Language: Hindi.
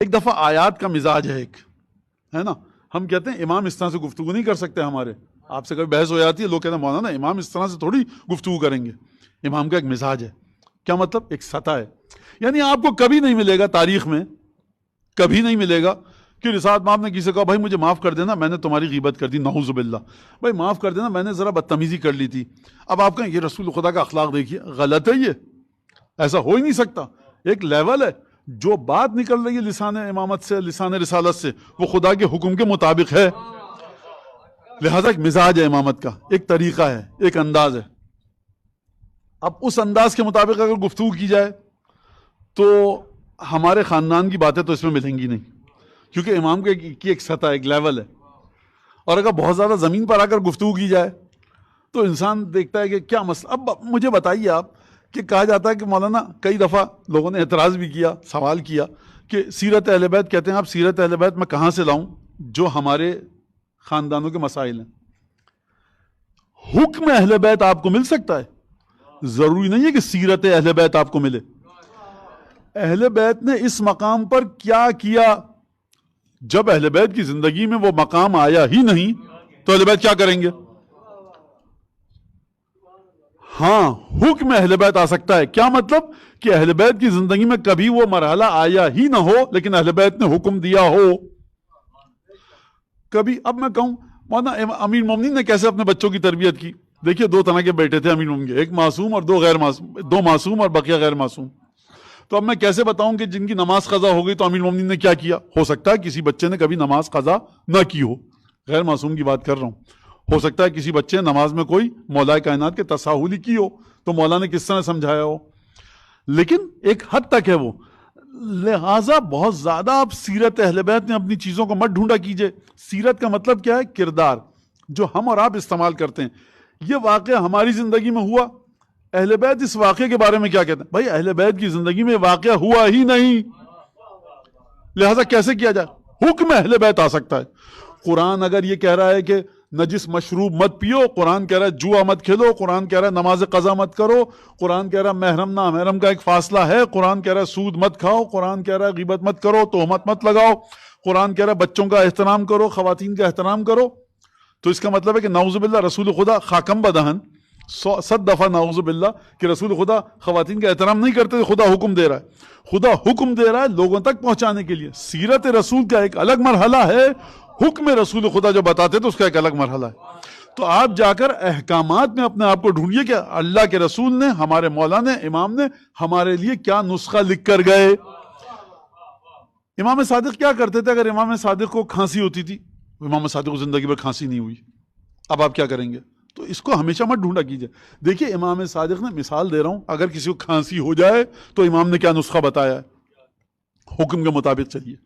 एक दफ़ा आयात का मिजाज है एक, है ना। हम कहते हैं इमाम इस तरह से गुफ्तगू नहीं कर सकते। हमारे आपसे कभी बहस हो जाती है, लोग कहते हैं मौलाना इमाम इस तरह से थोड़ी गुफ्तगू करेंगे। इमाम का एक मिजाज है। क्या मतलब? एक सतह है। यानी आपको कभी नहीं मिलेगा तारीख में, कभी नहीं मिलेगा कि रिसात माफ ने किसी कहा भाई मुझे माफ़ कर देना, मैंने तुम्हारी गीबत कर दी, नऊज़ुबिल्लाह, भाई माफ़ कर देना, मैंने ज़रा बदतमीज़ी कर ली थी। अब आप कहें ये रसूल खुदा का अखलाक देखिए, गलत है ये, ऐसा हो ही नहीं सकता। एक लेवल है, जो बात निकल रही है लिसान इमामत से, लिसान रिसालत से, वो खुदा के हुक्म के मुताबिक है। लिहाजा एक मिजाज है इमामत का, एक तरीका है, एक अंदाज है। अब उस अंदाज के मुताबिक अगर गुफ्तगू की जाए तो हमारे ख़ानदान की बातें तो इसमें मिलेंगी नहीं, क्योंकि इमाम की एक सतह, एक लेवल है। और अगर बहुत ज़्यादा ज़मीन पर आकर गुफ्तगू की जाए तो इंसान देखता है कि क्या मसला। अब मुझे बताइए आप कि कहा जाता है कि मौलाना, कई दफ़ा लोगों ने एतराज़ भी किया, सवाल किया कि सीरत अहले बैत, कहते हैं आप सीरत अहले बैत मैं कहाँ से लाऊं जो हमारे ख़ानदानों के मसाइल हैं। हुक्म अहले बैत आपको मिल सकता है, ज़रूरी नहीं है कि सीरत अहले बैत आपको मिले। अहले बैत ने इस मकाम पर क्या किया, जब अहले बैत की ज़िंदगी में वो मकाम आया ही नहीं तो अहले बैत क्या करेंगे। हाँ, हुक्म अहले बैत आ सकता है। क्या मतलब? कि अहले बैत की जिंदगी में कभी वो मरहला आया ही ना हो, लेकिन अहले बैत ने हुक्म दिया हो कभी। अब मैं कहूं मौलाना अमीर मोमिनीन ने कैसे अपने बच्चों की तरबियत की। देखिए, दो तरह के बेटे थे अमीर मोमिनीन के, एक मासूम और दो गैर मासूम, दो मासूम और बकिया गैर मासूम। तो अब मैं कैसे बताऊं कि जिनकी नमाज कज़ा हो गई तो अमीर मोमिनीन ने क्या किया। हो सकता है किसी बच्चे ने कभी नमाज कज़ा ना की हो, गैर मासूम की बात कर रहा हूं। हो सकता है किसी बच्चे ने नमाज में कोई मौला कायनात के तसाहुली की हो, तो मौला ने किस तरह समझाया हो, लेकिन एक हद तक है वो। लिहाजा बहुत ज्यादा आप सीरत अहले बैत में अपनी चीजों को मत ढूंढा कीजिए। सीरत का मतलब क्या है? किरदार, जो हम और आप इस्तेमाल करते हैं। ये वाक़या हमारी जिंदगी में हुआ, अहले बैत इस वाक़े के बारे में क्या कहते हैं? भाई अहले बैत की जिंदगी में वाक़या हुआ ही नहीं, लिहाजा कैसे किया जाए? हुक्म अहले बैत आ सकता है। कुरान अगर ये कह रहा है कि नजिस मशरूब मत पियो, कुरान कह रहा है जुआ मत खेलो, कुरान कह रहा है नमाज कज़ा मत करो, कुरान कह रहा है महरम ना महरम का एक फासला है, कुरान कह रहा है सूद मत खाओ, कुरान कह रहा है ग़ीबत मत करो, तोहमत मत लगाओ, कुरान कह रहा है बच्चों का एहतराम करो, ख़वातीन का एहतराम करो। तो इसका मतलब है कि नाउज़ुबिल्लाह रसूल खुदा खाकम बदहन 100 दफ़ा नाउज़ुबिल्लाह कि रसूल खुदा ख़वातीन का एहतराम नहीं करते, खुदा हुक्म दे रहा है। खुदा हुक्म दे रहा है लोगों तक पहुंचाने के लिए। सीरत रसूल का एक अलग मरहला है, हुक्म रसूल खुदा जो बताते तो उसका एक अलग मरहला है। तो आप जाकर अहकामात में अपने आप को ढूंढिए कि अल्लाह के रसूल ने, हमारे मौला ने, इमाम ने हमारे लिए क्या नुस्खा लिख कर गए। इमाम सादिक क्या करते थे? अगर इमाम सादिक को खांसी होती थी, इमाम सादिक को जिंदगी में खांसी नहीं हुई, अब आप क्या करेंगे? तो इसको हमेशा मत ढूंढा कीजिए। देखिए, इमाम सादिक ने, मिसाल दे रहा हूं, अगर किसी को खांसी हो जाए तो इमाम ने क्या नुस्खा बताया है, हुक्म के मुताबिक चलिए।